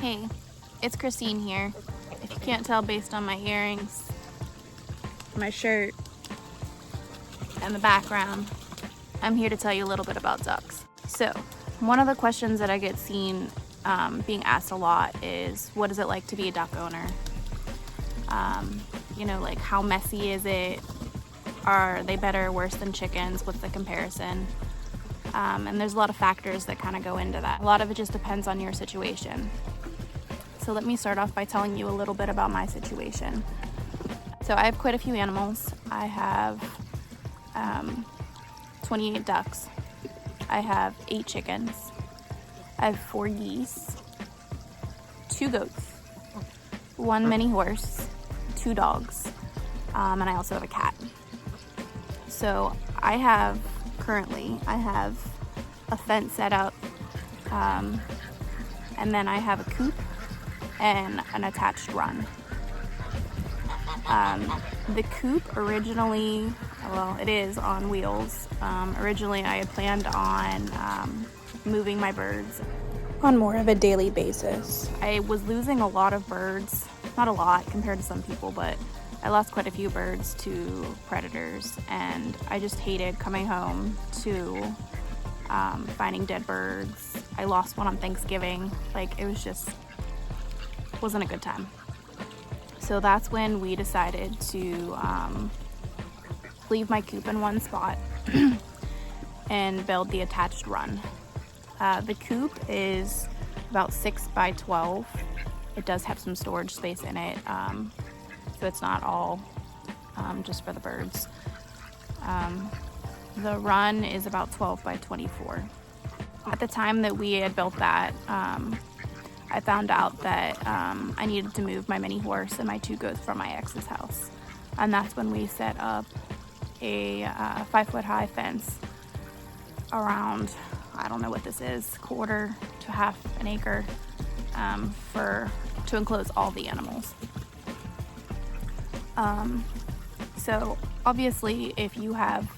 Hey, it's Christine here. If you can't tell based on my earrings, my shirt, and the background, I'm here to tell you a little bit about ducks. So, one of the questions that I get seen being asked a lot is, what is it like to be a duck owner? Like how messy is it? Are they better or worse than chickens? What's the comparison? And there's a lot of factors that kind of go into that. A lot of it just depends on your situation. So let me start off by telling you a little bit about my situation. So I have quite a few animals. I have 28 ducks. I have 8 chickens. I have 4 geese, 2 goats, 1 mini horse, 2 dogs, and I also have a cat. So I have a fence set up, and then I have a coop and an attached run. The coop originally, it is on wheels. Originally I had planned on moving my birds on more of a daily basis. I was losing a lot of birds, not a lot compared to some people, but I lost quite a few birds to predators, and I just hated coming home to finding dead birds. I lost one on Thanksgiving. Wasn't a good time. So that's when we decided to leave my coop in one spot and build the attached run. The coop is about 6 by 12. It does have some storage space in it, so it's not all just for the birds. The run is about 12 by 24. At the time that we had built that, I found out that I needed to move my mini horse and my 2 goats from my ex's house. And that's when we set up a 5-foot high fence around, I don't know what this is, quarter to half an acre, to enclose all the animals. So obviously if you have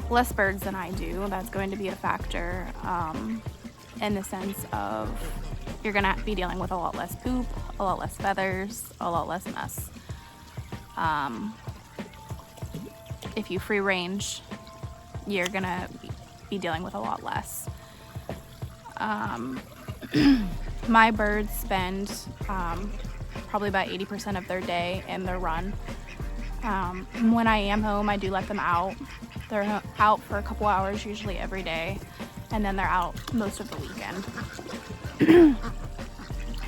less birds than I do, that's going to be a factor in the sense of you're gonna be dealing with a lot less poop, a lot less feathers, a lot less mess. If you free range, you're gonna be dealing with a lot less. My birds spend probably about 80% of their day in their run. When I am home, I do let them out. They're out for a couple hours, usually every day, and then they're out most of the weekend.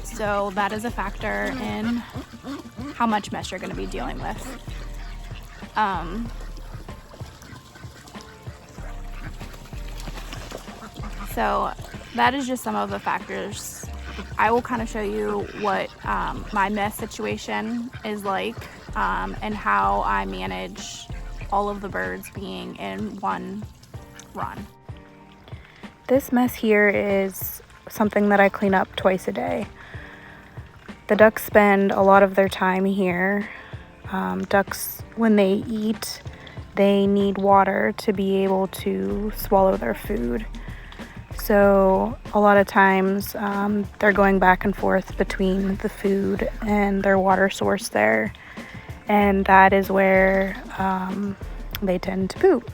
So that is a factor in how much mess you're going to be dealing with. So that is just some of the factors. I will kind of show you what my mess situation is like, and how I manage all of the birds being in one run. This mess here is something that I clean up twice a day. The ducks spend a lot of their time here. Ducks, when they eat, they need water to be able to swallow their food. So a lot of times they're going back and forth between the food and their water source there, and that is where they tend to poop.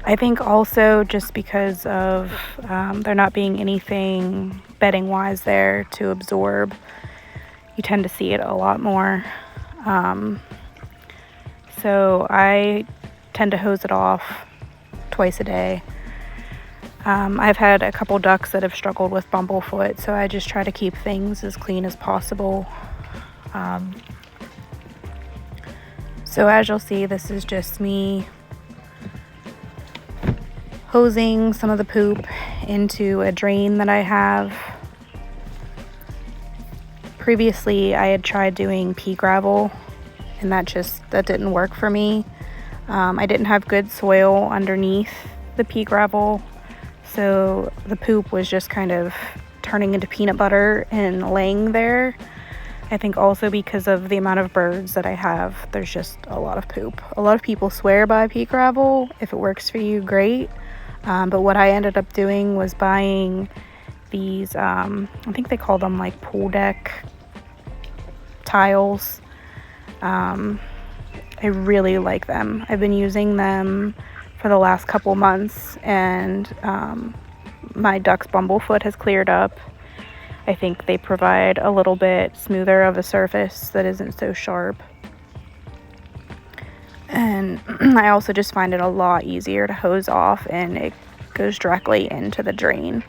I think also just because of there not being anything bedding wise there to absorb, you tend to see it a lot more. So I tend to hose it off twice a day. I've had a couple ducks that have struggled with bumblefoot, so I just try to keep things as clean as possible. So as you'll see, this is just me hosing some of the poop into a drain that I have. Previously, I had tried doing pea gravel, and that didn't work for me. I didn't have good soil underneath the pea gravel, so the poop was just kind of turning into peanut butter and laying there. I think also because of the amount of birds that I have, there's just a lot of poop. A lot of people swear by pea gravel. If it works for you, great. But what I ended up doing was buying these, I think they call them like pool deck tiles. I really like them. I've been using them for the last couple months, and my duck's bumblefoot has cleared up. I think they provide a little bit smoother of a surface that isn't so sharp. And I also just find it a lot easier to hose off, and it goes directly into the drain.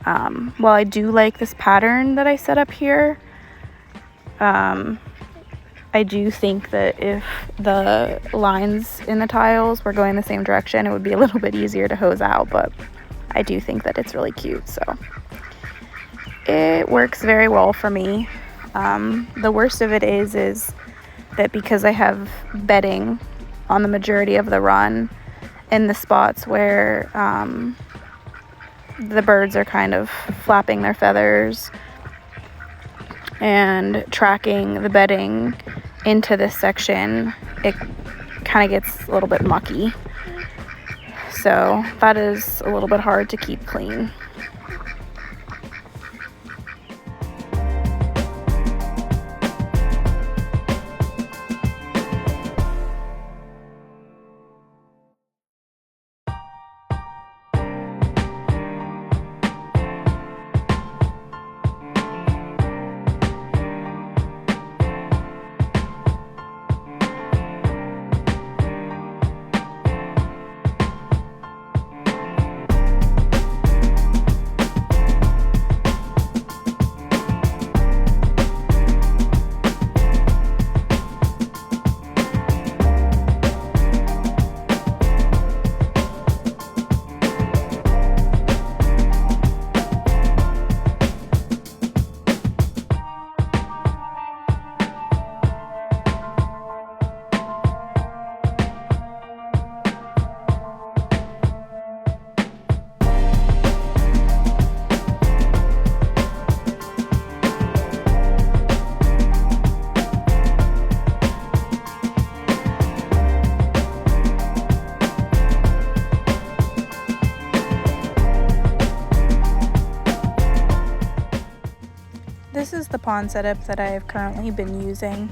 While I do like this pattern that I set up here, I do think that if the lines in the tiles were going the same direction, it would be a little bit easier to hose out, but I do think that it's really cute, so it works very well for me. The worst of it is that because I have bedding on the majority of the run in the spots where the birds are kind of flapping their feathers and tracking the bedding into this section, it kind of gets a little bit mucky. So that is a little bit hard to keep clean. This is the pond setup that I have currently been using.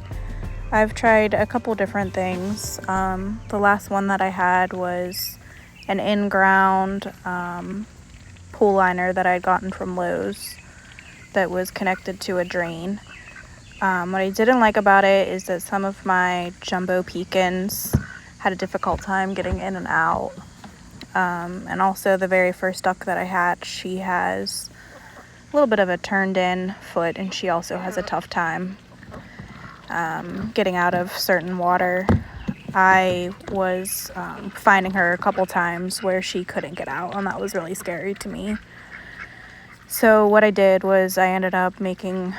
I've tried a couple different things. The last one that I had was an in-ground pool liner that I had gotten from Lowe's that was connected to a drain. What I didn't like about it is that some of my jumbo pecans had a difficult time getting in and out. And also the very first duck that I hatched, she has a little bit of a turned in foot, and she also has a tough time getting out of certain water. I was finding her a couple times where she couldn't get out, and that was really scary to me. So what I did was I ended up making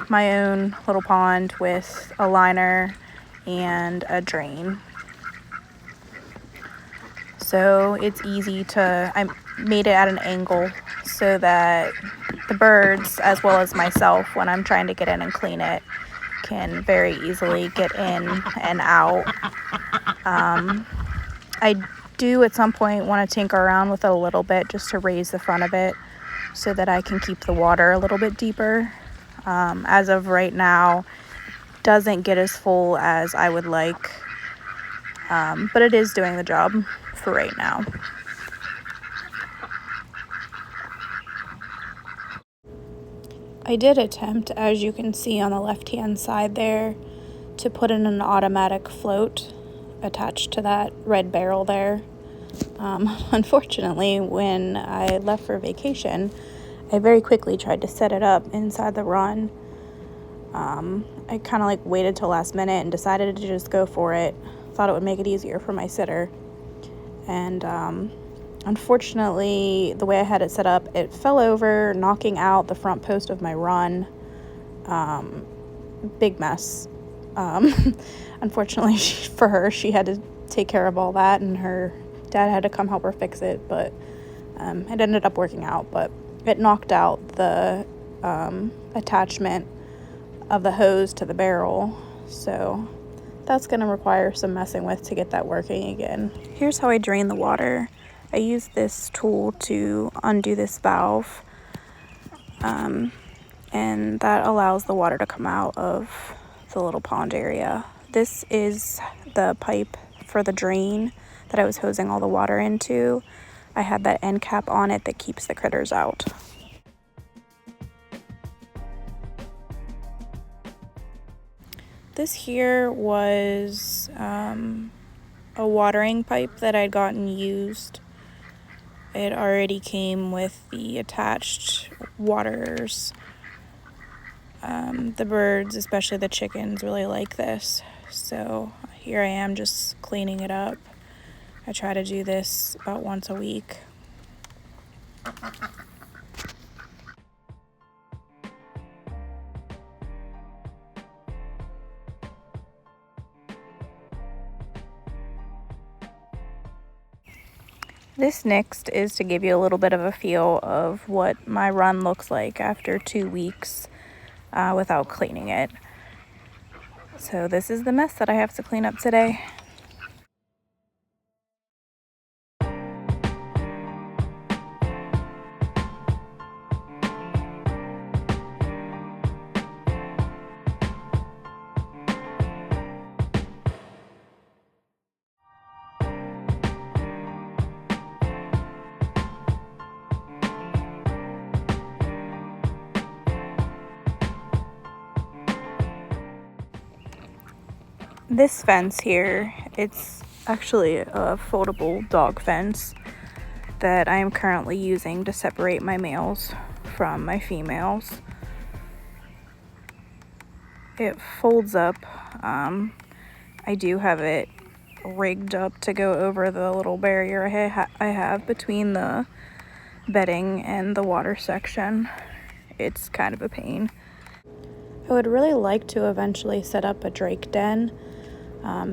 my own little pond with a liner and a drain. So it's easy to, I made it at an angle so that the birds, as well as myself, when I'm trying to get in and clean it, can very easily get in and out. I do at some point want to tinker around with it a little bit just to raise the front of it so that I can keep the water a little bit deeper. As of right now, doesn't get as full as I would like, but it is doing the job for right now. I did attempt, as you can see on the left-hand side there, to put in an automatic float attached to that red barrel there. Unfortunately, when I left for vacation, I very quickly tried to set it up inside the run. I kind of like waited till last minute and decided to just go for it. Thought it would make it easier for my sitter. And unfortunately, the way I had it set up, it fell over, knocking out the front post of my run. Big mess. Unfortunately, for her, she had to take care of all that, and her dad had to come help her fix it, but it ended up working out. But it knocked out the attachment of the hose to the barrel, so that's going to require some messing with to get that working again. Here's how I drain the water. I use this tool to undo this valve. and that allows the water to come out of the little pond area. This is the pipe for the drain that I was hosing all the water into. I had that end cap on it that keeps the critters out. This here was a watering pipe that I'd gotten used. It already came with the attached waters. The birds, especially the chickens, really like this. So here I am just cleaning it up. I try to do this about once a week. This next is to give you a little bit of a feel of what my run looks like after 2 weeks without cleaning it. So this is the mess that I have to clean up today. This fence here, it's actually a foldable dog fence that I am currently using to separate my males from my females. It folds up. I do have it rigged up to go over the little barrier I have between the bedding and the water section. It's kind of a pain. I would really like to eventually set up a drake den,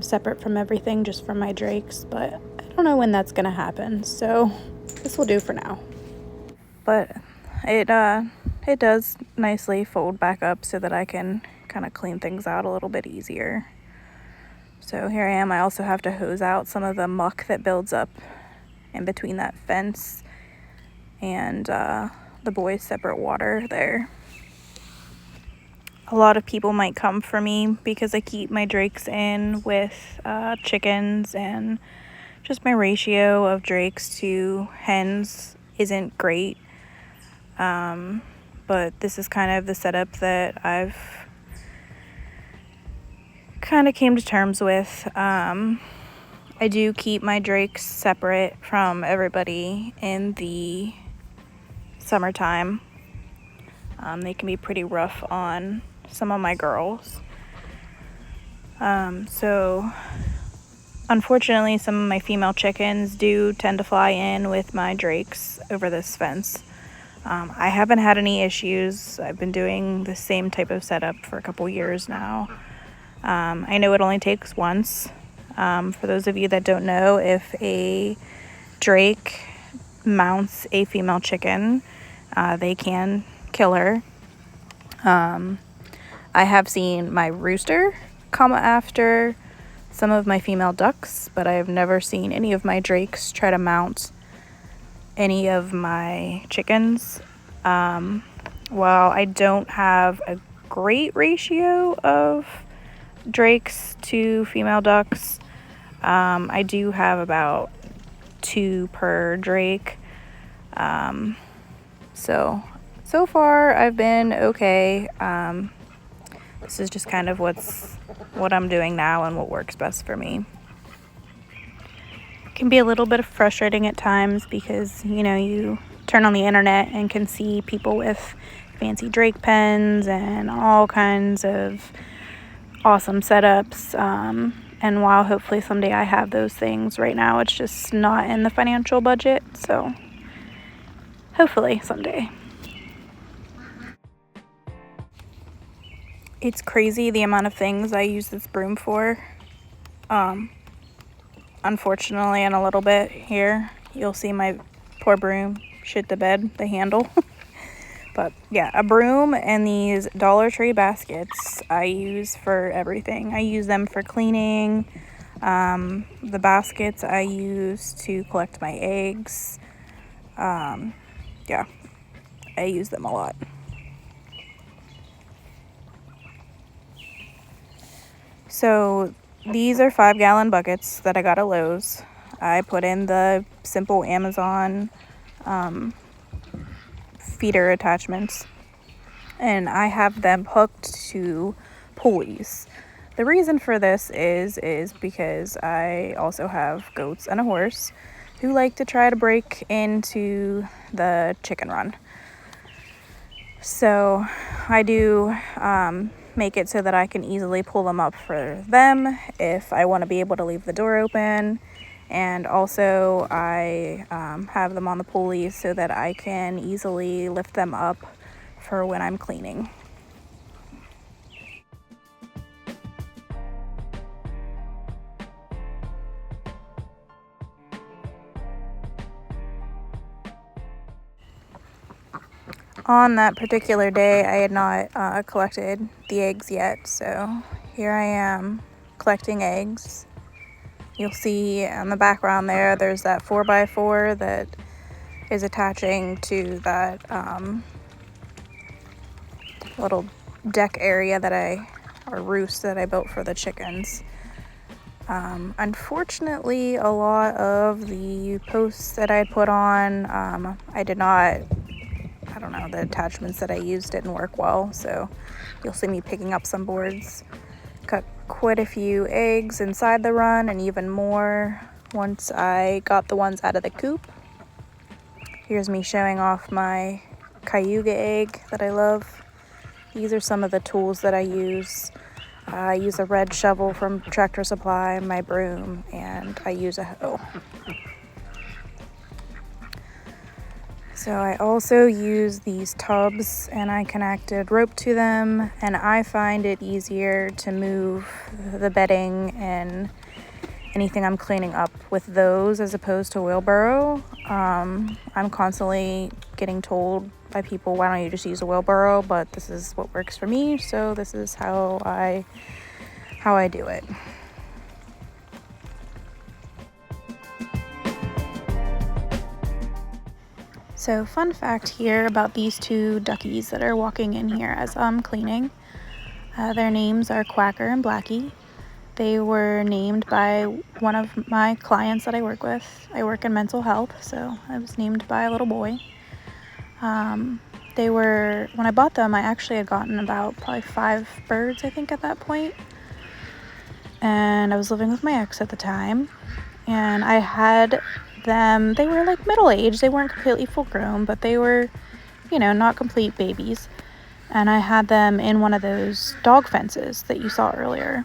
separate from everything, just for my drakes, but I don't know when that's gonna happen, so this will do for now. But it does nicely fold back up so that I can kind of clean things out a little bit easier. So here I am. I also have to hose out some of the muck that builds up in between that fence and the boys' separate water there. A lot of people might come for me because I keep my drakes in with chickens, and just my ratio of drakes to hens isn't great. But this is kind of the setup that I've kind of came to terms with. I do keep my drakes separate from everybody in the summertime. They can be pretty rough on some of my girls. So unfortunately, some of my female chickens do tend to fly in with my drakes over this fence. I haven't had any issues. I've been doing the same type of setup for a couple years now. I know it only takes once. For those of you that don't know, if a drake mounts a female chicken, they can kill her. I have seen my rooster come after some of my female ducks, but I have never seen any of my drakes try to mount any of my chickens. While I don't have a great ratio of drakes to female ducks, I do have about 2 per drake. So far I've been okay. This is just kind of what I'm doing now and what works best for me. It can be a little bit frustrating at times because, you turn on the internet and can see people with fancy drake pens and all kinds of awesome setups. And while hopefully someday I have those things, right now it's just not in the financial budget. So hopefully someday. It's crazy the amount of things I use this broom for. Unfortunately, in a little bit here, you'll see my poor broom shit the bed, the handle. But yeah, a broom and these Dollar Tree baskets I use for everything. I use them for cleaning. The baskets I use to collect my eggs. Yeah, I use them a lot. So these are 5-gallon buckets that I got at Lowe's. I put in the simple Amazon feeder attachments, and I have them hooked to pulleys. The reason for this is because I also have goats and a horse who like to try to break into the chicken run. So I do make it so that I can easily pull them up for them if I want to be able to leave the door open. And also I have them on the pulleys so that I can easily lift them up for when I'm cleaning. On that particular day, I had not collected the eggs yet, so here I am collecting eggs. You'll see on the background there's that 4x4 that is attaching to that little deck area or roost that I built for the chickens. Unfortunately, a lot of the posts that I put on, the attachments that I used didn't work well, so you'll see me picking up some boards. Cut quite a few eggs inside the run and even more once I got the ones out of the coop. Here's me showing off my cayuga egg that I love. These are some of the tools that I use. I use a red shovel from Tractor Supply, my broom, and I use a hoe. So I also use these tubs, and I connected rope to them, and I find it easier to move the bedding and anything I'm cleaning up with those as opposed to wheelbarrow. I'm constantly getting told by people, why don't you just use a wheelbarrow? But this is what works for me, so this is how I do it. So fun fact here about these two duckies that are walking in here as I'm cleaning. Their names are Quacker and Blackie. They were named by one of my clients that I work with. I work in mental health, so I was named by a little boy. When I bought them, I actually had gotten about probably 5 birds, I think, at that point. And I was living with my ex at the time, and I had them. They were like middle-aged. They weren't completely full-grown, but they were, not complete babies. And I had them in one of those dog fences that you saw earlier.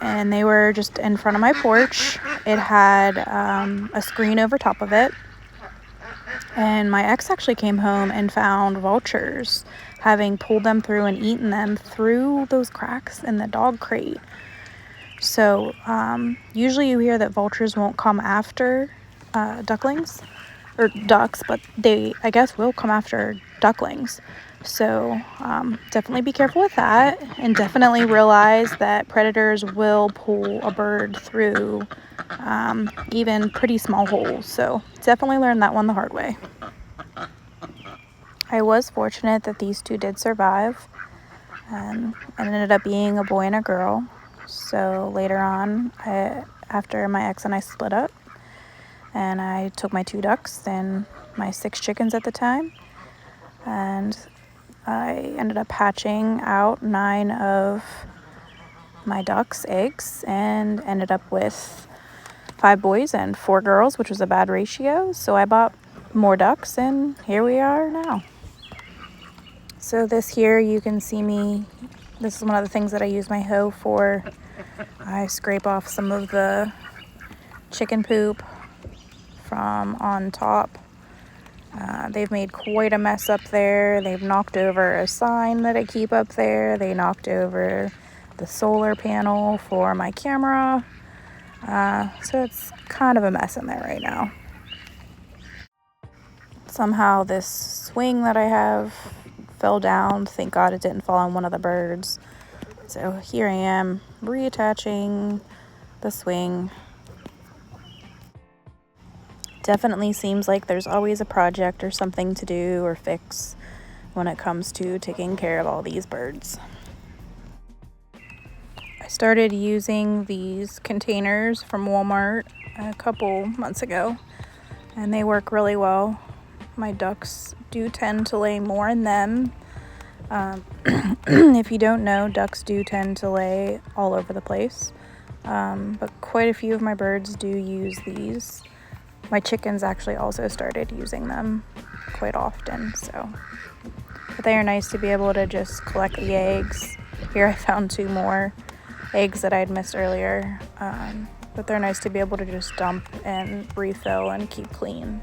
And they were just in front of my porch. It had a screen over top of it. And my ex actually came home and found vultures having pulled them through and eaten them through those cracks in the dog crate. So usually you hear that vultures won't come after ducklings or ducks, but they, I guess, will come after ducklings. So definitely be careful with that, and definitely realize that predators will pull a bird through even pretty small holes. So definitely learn that one the hard way. I was fortunate that these two did survive. It ended up being a boy and a girl. So later on, after my ex and I split up, and I took my 2 ducks and my 6 chickens at the time, and I ended up hatching out 9 of my ducks' eggs and ended up with 5 boys and 4 girls, which was a bad ratio. So I bought more ducks, and here we are now. So this here, you can see me, this is one of the things that I use my hoe for. I scrape off some of the chicken poop from on top. They've made quite a mess up there. They've knocked over a sign that I keep up there. They knocked over the solar panel for my camera. So it's kind of a mess in there right now. Somehow this swing that I have fell down. Thank God it didn't fall on one of the birds. So here I am reattaching the swing. Definitely seems like there's always a project or something to do or fix when it comes to taking care of all these birds. I started using these containers from Walmart a couple months ago, and they work really well. My ducks do tend to lay more in them. If you don't know, ducks do tend to lay all over the place, but quite a few of my birds do use these. My chickens actually also started using them quite often, but they are nice to be able to just collect the eggs. Here I found 2 more eggs that I'd missed earlier, but they're nice to be able to just dump and refill and keep clean.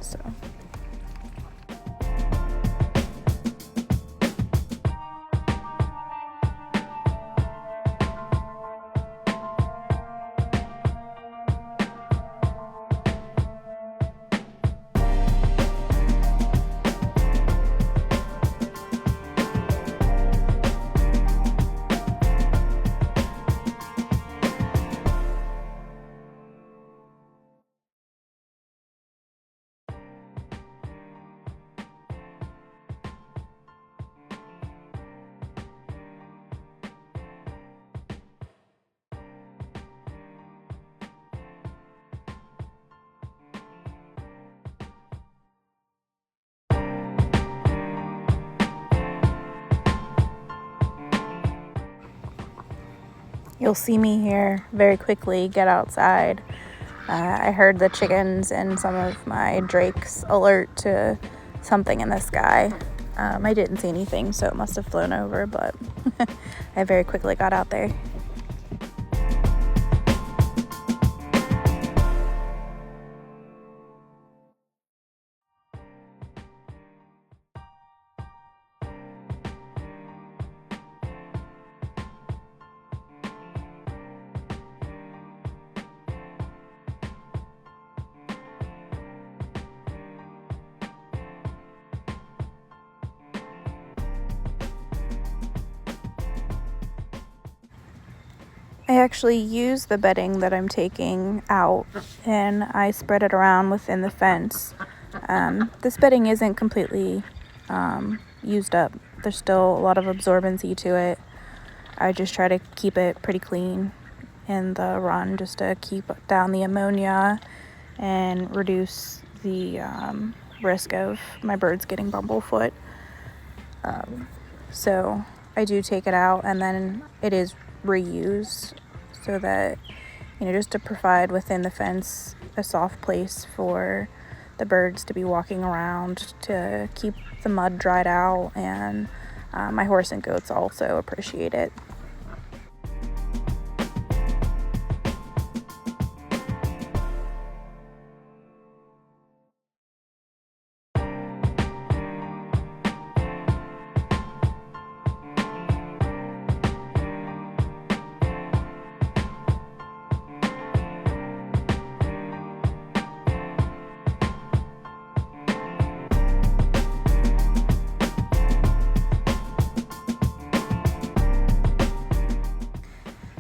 You'll see me here very quickly get outside. I heard the chickens and some of my drakes alert to something in the sky. I didn't see anything, so it must have flown over, but I very quickly got out there. I actually use the bedding that I'm taking out and I spread it around within the fence. This bedding isn't completely used up. There's still a lot of absorbency to it. I just try to keep it pretty clean in the run just to keep down the ammonia and reduce the risk of my birds getting bumblefoot. So I do take it out and then it is reused so that, just to provide within the fence a soft place for the birds to be walking around to keep the mud dried out, and my horse and goats also appreciate it.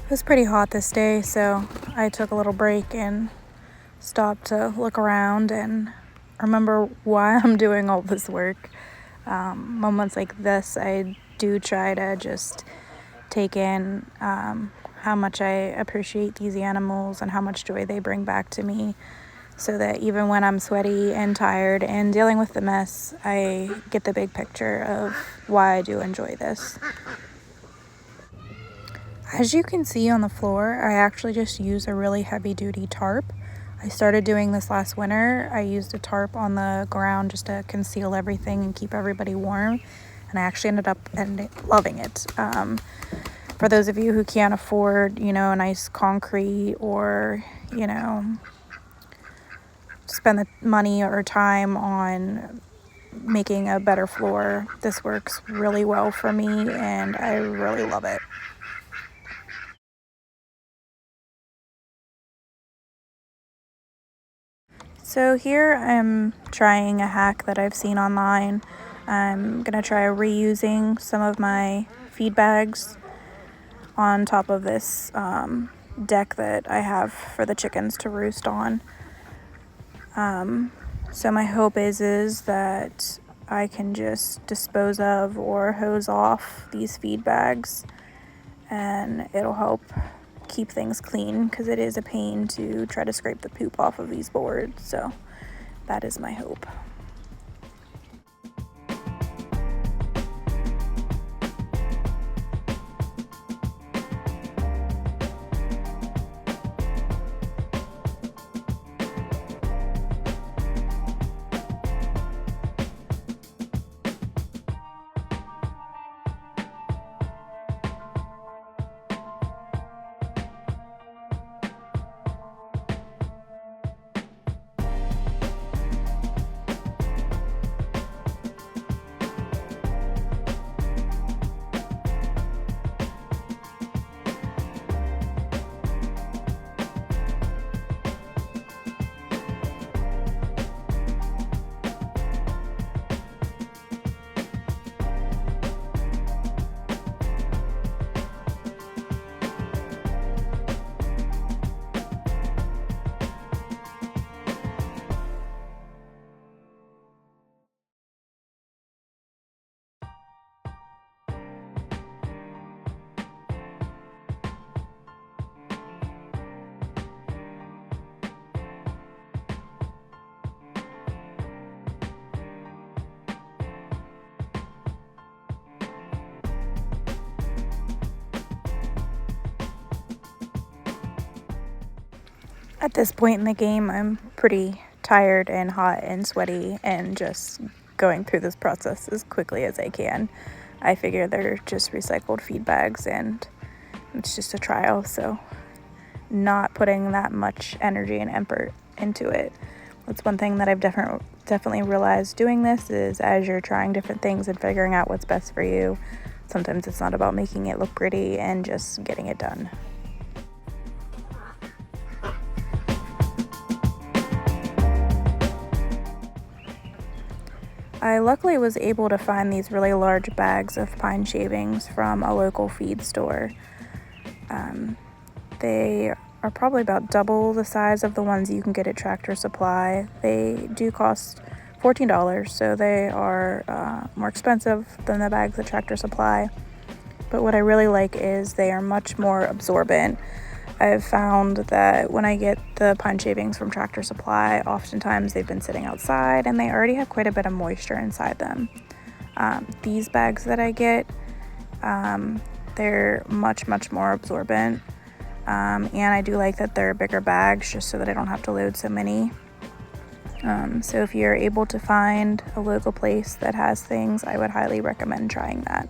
It was pretty hot this day, so I took a little break and stopped to look around and remember why I'm doing all this work. Moments like this, I do try to just take in how much I appreciate these animals and how much joy they bring back to me, so that even when I'm sweaty and tired and dealing with the mess, I get the big picture of why I do enjoy this. As you can see on the floor, I actually just use a really heavy-duty tarp. I started doing this last winter. I used a tarp on the ground just to conceal everything and keep everybody warm, and I actually ended up loving it. For those of you who can't afford, a nice concrete or, spend the money or time on making a better floor, this works really well for me, and I really love it. So here I'm trying a hack that I've seen online. I'm gonna try reusing some of my feed bags on top of this deck that I have for the chickens to roost on. So my hope is that I can just dispose of or hose off these feed bags, and it'll help keep things clean, because it is a pain to try to scrape the poop off of these boards. So that is my hope. At this point in the game, I'm pretty tired and hot and sweaty and just going through this process as quickly as I can. I figure they're just recycled feed bags and it's just a trial, so not putting that much energy and effort into it. That's one thing that I've definitely realized doing this is as you're trying different things and figuring out what's best for you, sometimes it's not about making it look pretty and just getting it done. I luckily was able to find these really large bags of pine shavings from a local feed store. They are probably about double the size of the ones you can get at Tractor Supply. They do cost $14, so they are more expensive than the bags at Tractor Supply. But what I really like is they are much more absorbent. I've found that when I get the pine shavings from Tractor Supply, oftentimes they've been sitting outside and they already have quite a bit of moisture inside them. These bags that I get, they're much more absorbent. And I do like that they're bigger bags just so that I don't have to load so many. So if you're able to find a local place that has things, I would highly recommend trying that.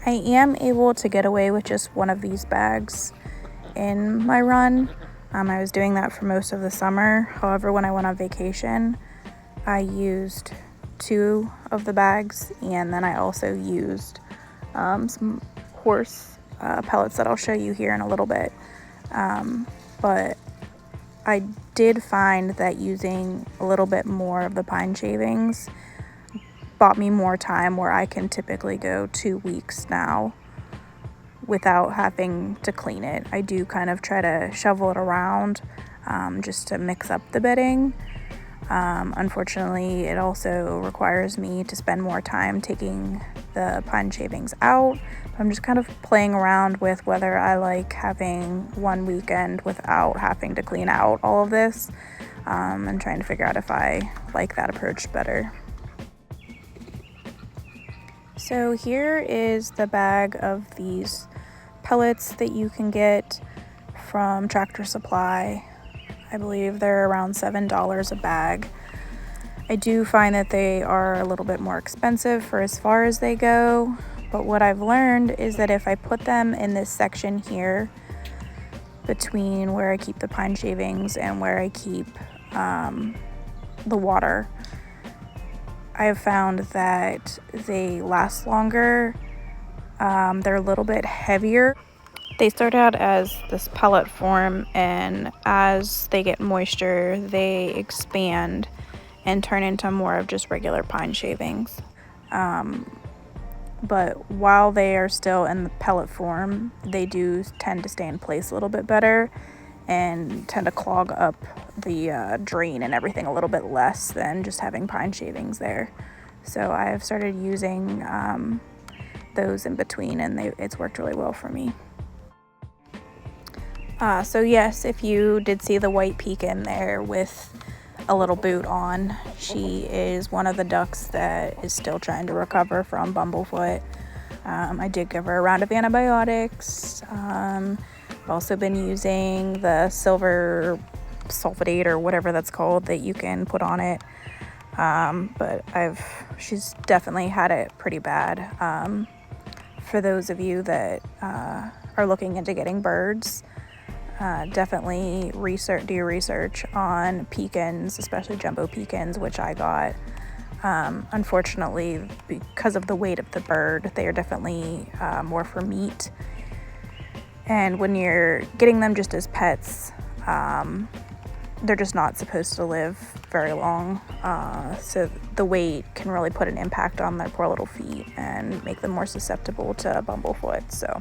I am able to get away with just one of these bags in my run. I was doing that for most of the summer. However, when I went on vacation, I used 2 of the bags, and then I also used some horse pellets that I'll show you here in a little bit. But I did find that using a little bit more of the pine shavings bought me more time, where I can typically go 2 weeks now without having to clean it. I do kind of try to shovel it around just to mix up the bedding. Unfortunately, it also requires me to spend more time taking the pine shavings out. I'm just kind of playing around with whether I like having one weekend without having to clean out all of this, and trying to figure out if I like that approach better. So here is the bag of these pellets that you can get from Tractor Supply. I believe they're around $7 a bag. I do find that they are a little bit more expensive for as far as they go, but what I've learned is that if I put them in this section here between where I keep the pine shavings and where I keep the water, I have found that they last longer. They're a little bit heavier. They start out as this pellet form, and as they get moisture, they expand and turn into more of just regular pine shavings. but while they are still in the pellet form, they do tend to stay in place a little bit better and tend to clog up the drain and everything a little bit less than just having pine shavings there. So I have started using those in between, and it's worked really well for me. So yes, if you did see the white pekin there with a little boot on, she is one of the ducks that is still trying to recover from bumblefoot. I did give her a round of antibiotics. I've also been using the silver sulfate or whatever that's called that you can put on it. But she's definitely had it pretty bad. For those of you that are looking into getting birds, definitely do your research on pekins, especially jumbo pekins, which I got. Unfortunately, because of the weight of the bird, they are definitely more for meat. And when you're getting them just as pets, they're just not supposed to live very long. So the weight can really put an impact on their poor little feet and make them more susceptible to bumblefoot. So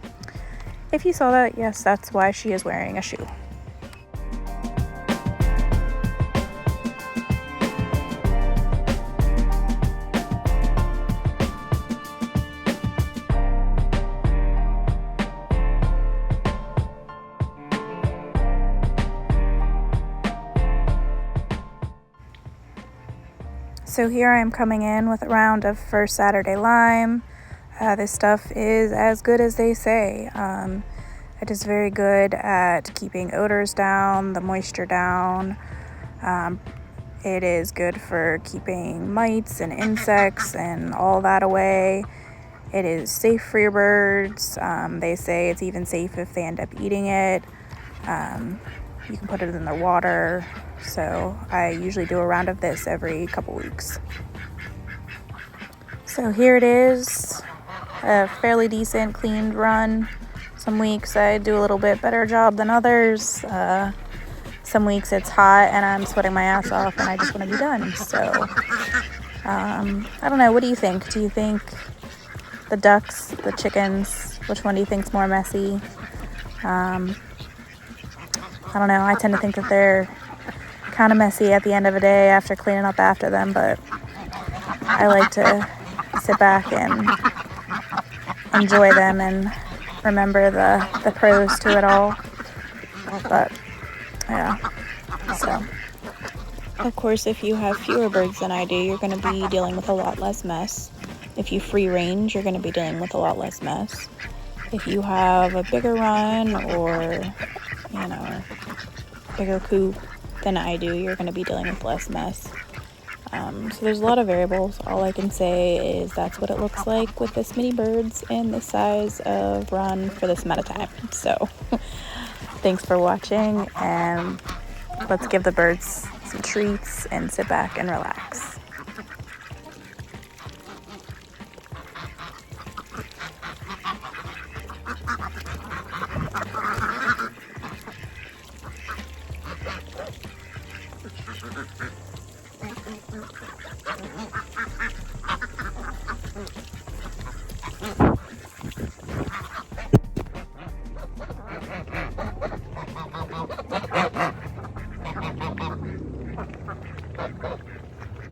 if you saw that, yes, that's why she is wearing a shoe. So here I am coming in with a round of First Saturday Lime. This stuff is as good as they say. It is very good at keeping odors down, the moisture down. It is good for keeping mites and insects and all that away. It is safe for your birds. They say it's even safe if they end up eating it. You can put it in their water. So I usually do a round of this every couple weeks. So here it is, a fairly decent cleaned run. Some weeks I do a little bit better job than others. Some weeks it's hot and I'm sweating my ass off and I just want to be done. So I don't know, what do you think? Do you think the ducks, the chickens, which one do you think's more messy? I don't know, I tend to think that they're kind of messy at the end of the day after cleaning up after them, but I like to sit back and enjoy them and remember the pros to it all. But yeah, so of course if you have fewer birds than I do, you're going to be dealing with a lot less mess. If you free range, you're going to be dealing with a lot less mess. If you have a bigger run or bigger coop than I do, you're going to be dealing with less mess. So there's a lot of variables. All I can say is that's what it looks like with this many birds and this size of run for this amount of time. So thanks for watching, and let's give the birds some treats and sit back and relax.